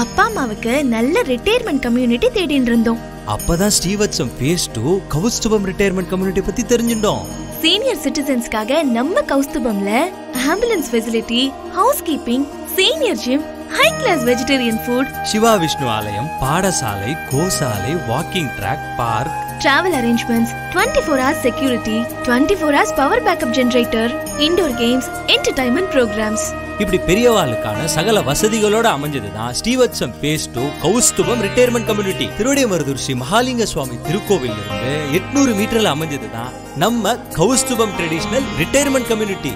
அப்பா அம்மாவுக்கு நல்ல ரிட்டையர்மெண்ட் கம்யூனிட்டி தேடிட்டு இருந்தோம். அப்பதான் Srivatsam phase 2 Kaustubham retirement community பத்தி தெரிஞ்சிட்டோம். சீனியர் சிட்டிசன்ஸ்க்காக நம்ம கௌஸ்துபம்ல ambulance facility, house keeping, senior gym, high class vegetarian food, Shiva Vishnu ஆலயம், பாடசாலை, கோசாலை, walking track, park, travel arrangements, 24 hours security, 24 hours power backup generator, indoor games, entertainment programs. இப்படி பெரியவாளுக்கான சகல வசதிகளோட அமைஞ்சதுதான் Srivatsam phase 2 Kaustubham retirement community. Thiruvidaimarudur Sri Mahalinga Swami திருக்கோவில் இருந்து 800 மீட்டர்ல அமைஞ்சதுதான் நம்ம கௌஸ்துபம் ட்ரெடிஷனல் ரிட்டையர்மெண்ட் கம்யூனிட்டி.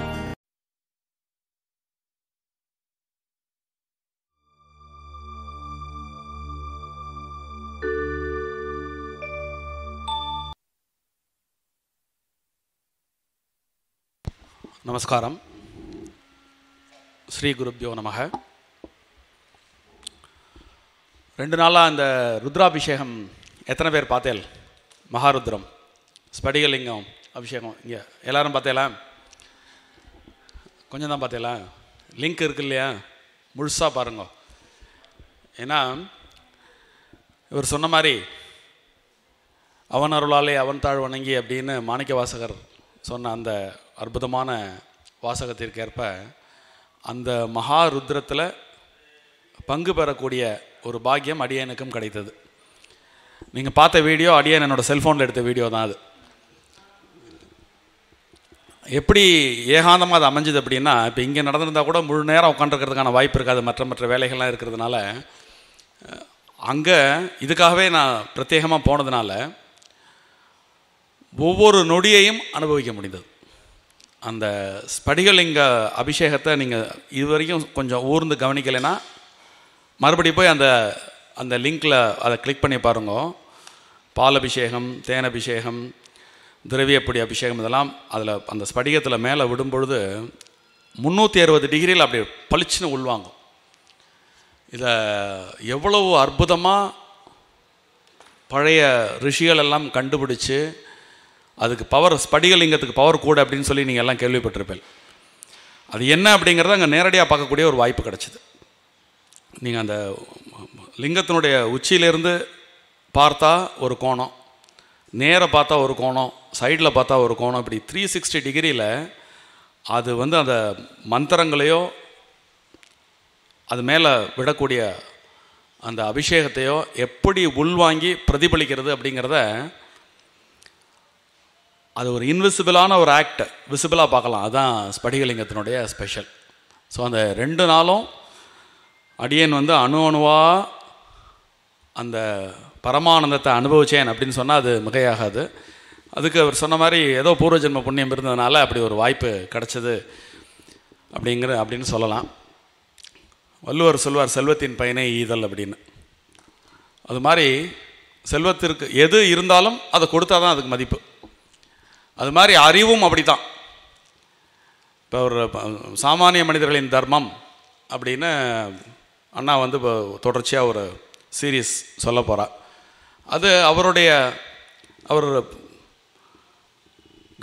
நமஸ்காரம். ஸ்ரீ குருப்யோ நமக. 2 நாளாக அந்த ருத்ராபிஷேகம் எத்தனை பேர் பார்த்தேன்? மகாருத்ரம் ஸ்படிகலிங்கம் அபிஷேகம் இங்கே எல்லாரும் பார்த்தேலா? கொஞ்சம் தான் பார்த்தேலா? லிங்க் இருக்கு இல்லையா? முழுசாக பாருங்க. ஏன்னா இவர் சொன்ன மாதிரி அவன் அருளாலே அவன் தாழ் வணங்கி அப்படின்னு மாணிக்க வாசகர் சொன்ன அந்த அற்புதமான வாசகத்திற்கேற்ப அந்த மகாருத்ரத்தில் பங்கு பெறக்கூடிய ஒரு பாக்கியம் அடியனுக்கும் கிடைத்தது. நீங்கள் பார்த்த வீடியோ அடியன் என்னோடய செல்ஃபோனில் எடுத்த வீடியோ தான். அது எப்படி ஏகாந்தமாக அது அமைஞ்சது அப்படின்னா, இப்போ இங்கே நடந்திருந்தால் கூட முழு நேரம் உட்காந்துருக்கிறதுக்கான வாய்ப்பு இருக்காது, மற்ற வேலைகள்லாம் இருக்கிறதுனால. அங்கே இதுக்காகவே நான் பிரத்யேகமாக போனதுனால ஒவ்வொரு நொடியையும் அனுபவிக்க முடிந்தது. அந்த ஸ்படிகலிங்க அபிஷேகத்தை நீங்கள் இதுவரைக்கும் கொஞ்சம் ஊர்ந்து கவனிக்கலைன்னா மறுபடியும் போய் அந்த லிங்கில் அதை கிளிக் பண்ணி பாருங்க. பால் அபிஷேகம், தேன் அபிஷேகம், திரவியப்பொடி அபிஷேகம், இதெல்லாம் அதில் அந்த ஸ்படிகத்தில் மேலே விடும்பொழுது 360 டிகிரியில் அப்படி பளிச்சுன்னு உள்வாங்கும். இதை எவ்வளவு அற்புதமாக பழைய ரிஷிகள் எல்லாம் கண்டுபிடிச்சு அதுக்கு பவர், ஸ்படிகலிங்கத்துக்கு பவர் கூட அப்படின்னு சொல்லி நீங்கள் எல்லாம் கேள்விப்பட்டிருப்பேன். அது என்ன அப்படிங்கிறத அங்கே நேரடியாக பார்க்கக்கூடிய ஒரு வாய்ப்பு கிடச்சிது. நீங்கள் அந்த லிங்கத்தினுடைய உச்சியிலேருந்து பார்த்தா ஒரு கோணம், நேராக பார்த்தா ஒரு கோணம், சைடில் பார்த்தா ஒரு கோணம், இப்படி 360 டிகிரியில் அது அந்த மந்திரங்களையோ அது மேலே விடக்கூடிய அந்த அபிஷேகத்தையோ எப்படி உள்வாங்கி பிரதிபலிக்கிறது அப்படிங்கிறத, அது ஒரு இன்விசிபிளான ஒரு ஆக்ட் விசிபிளாக பார்க்கலாம். அதுதான் ஸ்படிகலிங்கத்தினுடைய ஸ்பெஷல். ஸோ அந்த 2 நாளும் அடியன் அணு அணுவாக அந்த பரமானந்தத்தை அனுபவித்தேன் அப்படின்னு சொன்னால் அது மிகையாகாது. அதுக்கு அவர் சொன்ன மாதிரி ஏதோ பூர்வஜென்ம புண்ணியம் இருந்ததுனால அப்படி ஒரு வாய்ப்பு கிடச்சிது அப்படின்னு சொல்லலாம். வள்ளுவர் சொல்வார், செல்வத்தின் பயனே ஈதல் அப்படின்னு. அது மாதிரி செல்வத்திற்கு எது இருந்தாலும் அதை கொடுத்தா தான் அதுக்கு மதிப்பு. அது மாதிரி அறிவும் அப்படி தான். இப்போ ஒரு சாமானிய மனிதர்களின் தர்மம் அப்படின்னு அண்ணா இப்போ தொடர்ச்சியாக ஒரு சீரீஸ் சொல்ல போகிறார். அது அவர்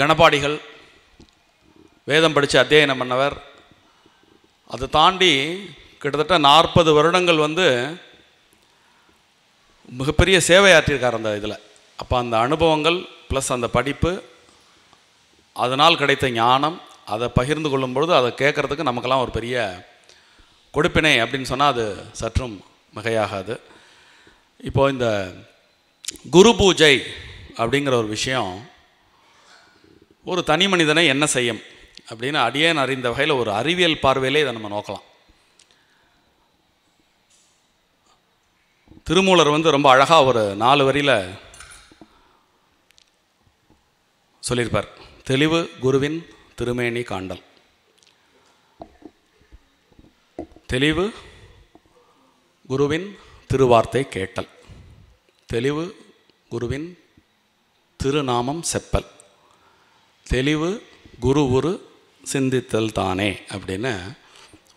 கணபாடிகள், வேதம் படித்து அத்தியனம் பண்ணவர். அதை தாண்டி கிட்டத்தட்ட 40 வருடங்கள் மிகப்பெரிய சேவையாற்றியிருக்கார் அந்த இதில். அப்போ அந்த அனுபவங்கள் ப்ளஸ் அந்த படிப்பு, அதனால் கிடைத்த ஞானம், அதை பகிர்ந்து கொள்ளும்பொழுது அதை கேட்குறதுக்கு நமக்கெல்லாம் ஒரு பெரிய கொடுப்பினை அப்படின்னு சொன்னால் அது சற்றும் மிகையாகாது. இப்போது இந்த குரு பூஜை அப்படிங்கிற ஒரு விஷயம் ஒரு தனி மனிதனை என்ன செய்யும் அப்படின்னு அடியேன் அறிந்த வகையில் ஒரு அறிவியல் பார்வையிலே இதை நம்ம நோக்கலாம். திருமூலர் ரொம்ப அழகாக ஒரு 4 வரியில் சொல்லியிருப்பார். தெளிவு குருவின் திருமேனி காண்டல். தெளிவு குருவின் திருவார்த்தை கேட்டல். தெளிவு குருவின் திருநாமம் செப்பல். தெளிவு குரு உரு சிந்தித்தல் தானே அப்படின்னு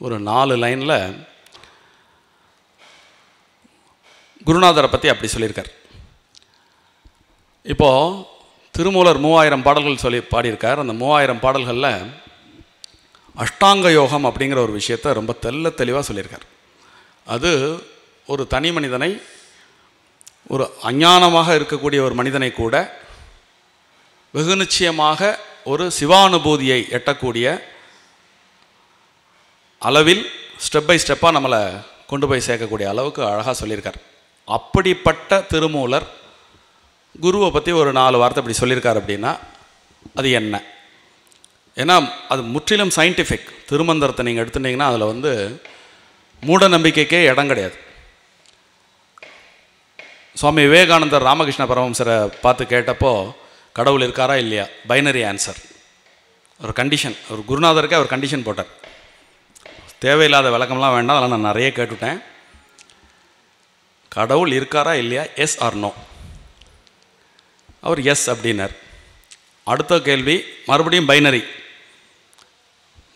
ஒரு 4 லைனில் குருநாதரை பற்றி அப்படி சொல்லியிருக்கார். இப்போது திருமூலர் 3000 பாடல்கள் சொல்லி பாடியிருக்கார். அந்த 3000 பாடல்களில் அஷ்டாங்க யோகம் அப்படிங்கிற ஒரு விஷயத்தை ரொம்ப தெளிவாக சொல்லியிருக்கார். அது ஒரு தனி மனிதனை, ஒரு அஞ்ஞானமாக இருக்கக்கூடிய ஒரு மனிதனை கூட வெகு நிச்சயமாக ஒரு சிவானுபூதியை எட்டக்கூடிய அளவில் ஸ்டெப் பை ஸ்டெப்பாக நம்மளை கொண்டு போய் சேர்க்கக்கூடிய அளவுக்கு அழகாக சொல்லியிருக்கார். அப்படிப்பட்ட திருமூலர் குருவை பற்றி ஒரு 4 வார்த்தை இப்படி சொல்லியிருக்கார் அப்படின்னா அது என்ன? ஏன்னா அது முற்றிலும் சயின்டிஃபிக். திருமந்திரத்தை நீங்கள் எடுத்துட்டிங்கன்னா அதில் வந்து மூட நம்பிக்கைக்கே இடம் கிடையாது. சுவாமி விவேகானந்தர் ராமகிருஷ்ண பரமஹம்சரை பார்த்து கேட்டப்போ கடவுள் இருக்காரா இல்லையா, பைனரி ஆன்சர். ஒரு கண்டிஷன், ஒரு குருநாதருக்கு அவர் கண்டிஷன் போட்டார். தேவையில்லாத விளக்கம்லாம் வேண்டாம், அதெல்லாம் நான் நிறைய கேட்டுவிட்டேன். கடவுள் இருக்காரா இல்லையா, எஸ் ஆர் நோ. அவர் எஸ் அப்படின்னார். அடுத்த கேள்வி மறுபடியும் binary,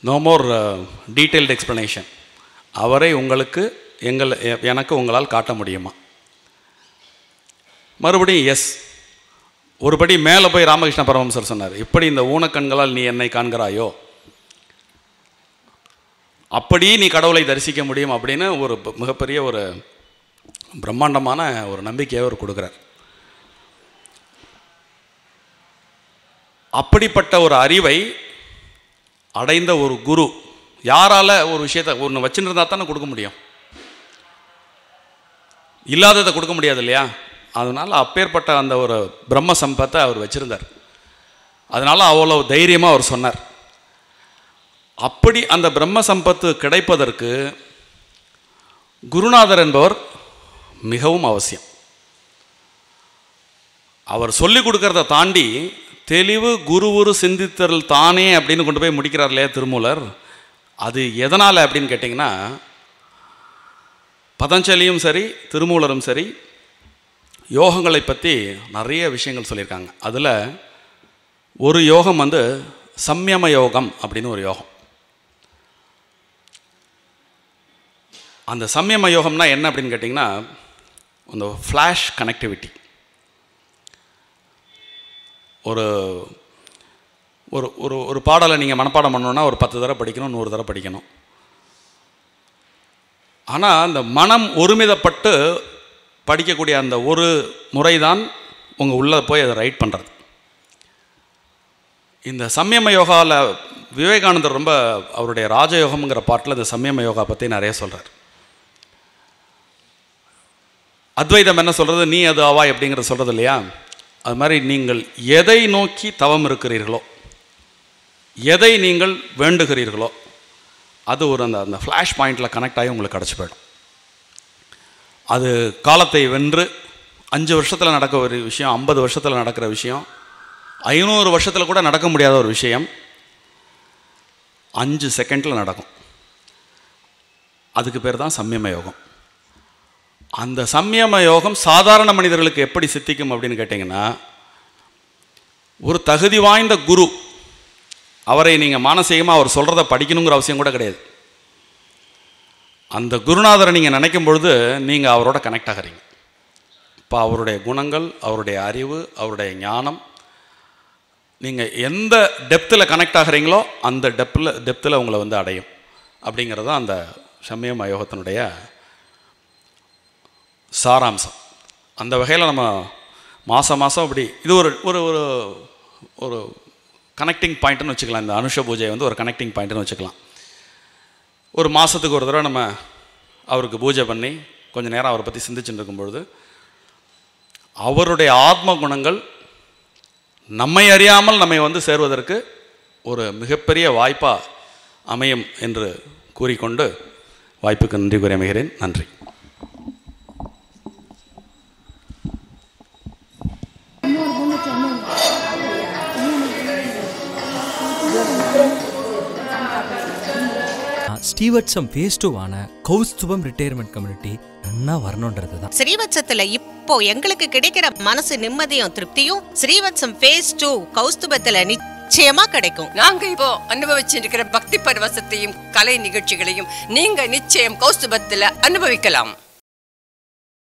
no more detailed explanation. அவரை உங்களுக்கு எனக்கு உங்களால் காட்ட முடியுமா? மறுபடியும் எஸ். ஒருபடி மேலே போய் ராமகிருஷ்ண பரமஹம்சர் சொன்னார், இப்படி இந்த ஊனக்கண்களால் நீ என்னை காண்கிறாயோ அப்படி நீ கடவுளை தரிசிக்க முடியும் அப்படின்னு ஒரு மிகப்பெரிய ஒரு பிரம்மாண்டமான ஒரு நம்பிக்கையை அவர் கொடுக்குறார். அப்படிப்பட்ட ஒரு அறிவை அடைந்த ஒரு குரு யாரால ஒரு விஷயத்தை ஒன்று வச்சுட்டு இருந்தால் தானே கொடுக்க முடியும், இல்லாததை கொடுக்க முடியாது இல்லையா? அதனால் அப்பேற்பட்ட அந்த ஒரு பிரம்ம சம்பத்தை அவர் வச்சுருந்தார். அதனால் அவ்வளோ தைரியமாக அவர் சொன்னார். அப்படி அந்த பிரம்ம சம்பத்து கிடைப்பதற்கு குருநாதர் என்பவர் மிகவும் அவசியம். அவர் சொல்லிக் கொடுக்கறத தாண்டி தெளிவு குரு சிந்தித்தல் தானே அப்படின்னு கொண்டு போய் முடிக்கிறார் இல்லையா திருமூலர். அது எதனால் அப்படின்னு கேட்டிங்கன்னா, பதஞ்சலியும் சரி திருமூலரும் சரி யோகங்களை பற்றி நிறைய விஷயங்கள் சொல்லியிருக்காங்க. அதில் ஒரு யோகம் வந்து சம்யம யோகம் அப்படின்னு ஒரு யோகம். அந்த சம்யம யோகம்னா என்ன அப்படின்னு கேட்டிங்கன்னா, அந்த ஃப்ளாஷ் கனெக்டிவிட்டி. ஒரு ஒரு ஒரு ஒரு பாடலை நீங்கள் மனப்பாடம் பண்ணணுன்னா ஒரு 10 தடவை படிக்கணும், 100 தடவை படிக்கணும். ஆனால் அந்த மனம் ஒருமிதப்பட்டு படிக்கக்கூடிய அந்த ஒரு முறை தான் உங்கள் உள்ளே போய் அதை ரைட் பண்ணுறது. இந்த சம்யம யோகாவில் விவேகானந்தர் ரொம்ப அவருடைய ராஜயோகம்ங்கிற பாட்டில் இந்த சம்யம யோகா பற்றி நிறைய சொல்கிறார். அத்வைதம் என்ன சொல்கிறது, நீ அது ஆவாய் அப்படிங்கிற சொல்கிறது இல்லையா? அது மாதிரி நீங்கள் எதை நோக்கி தவம் இருக்கிறீர்களோ, எதை நீங்கள் வேண்டுகிறீர்களோ அது ஒரு அந்த ஃப்ளாஷ் பாயிண்டில் கனெக்ட் ஆகி உங்களுக்கு கிடச்சி போயிடும். அது காலத்தை வென்று 5 வருஷத்தில் நடக்க ஒரு விஷயம், 50 வருஷத்தில் நடக்கிற விஷயம், 500 வருஷத்தில் கூட நடக்க முடியாத ஒரு விஷயம் 5 செகண்டில் நடக்கும். அதுக்கு பேர் தான் சம்யம யோகம். அந்த சம்யம யோகம் சாதாரண மனிதர்களுக்கு எப்படி சித்திக்கும் அப்படின்னு கேட்டிங்கன்னா, ஒரு தகுதி வாய்ந்த குரு, அவரை நீங்கள் மானசீகமாக அவர் சொல்கிறத படிக்கணுங்கிற அவசியம் கூட கிடையாது. அந்த குருநாதரை நீங்கள் நினைக்கும் பொழுது நீங்கள் அவரோட கனெக்ட் ஆகிறீங்க. இப்போ அவருடைய குணங்கள், அவருடைய அறிவு, அவருடைய ஞானம், நீங்கள் எந்த டெப்த்தில் கனெக்ட் ஆகிறீங்களோ அந்த டெப்த்தில் உங்களை வந்து அடையும். அப்படிங்கிறது தான் அந்த சம்யம யோகத்தினுடைய சாராம்சம். அந்த வகையில் நம்ம மாதம் அப்படி இது ஒரு ஒரு ஒரு ஒரு கனெக்டிங் பாயிண்ட்டுன்னு வச்சுக்கலாம். இந்த அனுஷ பூஜையை வந்து ஒரு கனெக்டிங் பாயிண்ட்டுன்னு வச்சுக்கலாம். ஒரு மாதத்துக்கு ஒரு தடவை நம்ம அவருக்கு பூஜை பண்ணி கொஞ்சம் நேரம் அவரை பற்றி சிந்திச்சுட்டு இருக்கும்பொழுது அவருடைய ஆத்ம குணங்கள் நம்மை அறியாமல் நம்மை வந்து சேர்வதற்கு ஒரு மிகப்பெரிய வாய்ப்பாக அமையும் என்று கூறிக்கொண்டு வாய்ப்புக்கு நன்றி கூறி அமைகிறேன். நன்றி. ஸ்ரீவத்சம் phase 2 கௌஸ்துபம் ரிட்டையர்மெண்ட் கம்யூனிட்டி நன்னா வரணுன்றது தான். ஸ்ரீவத்சத்துல இப்போ எங்களுக்கு கிடைக்கிற மனசு நிம்மதியும் திருப்தியும் ஸ்ரீவத்சம் phase 2 கௌஸ்துபத்துல நிச்சயமா கிடைக்கும். நாங்க இப்போ அனுபவிச்சிருக்கிற பக்தி பரவசத்தையும் கலை நிகழ்ச்சிகளையும் நீங்க நிச்சயம் கௌஸ்துபத்துல அனுபவிக்கலாம்.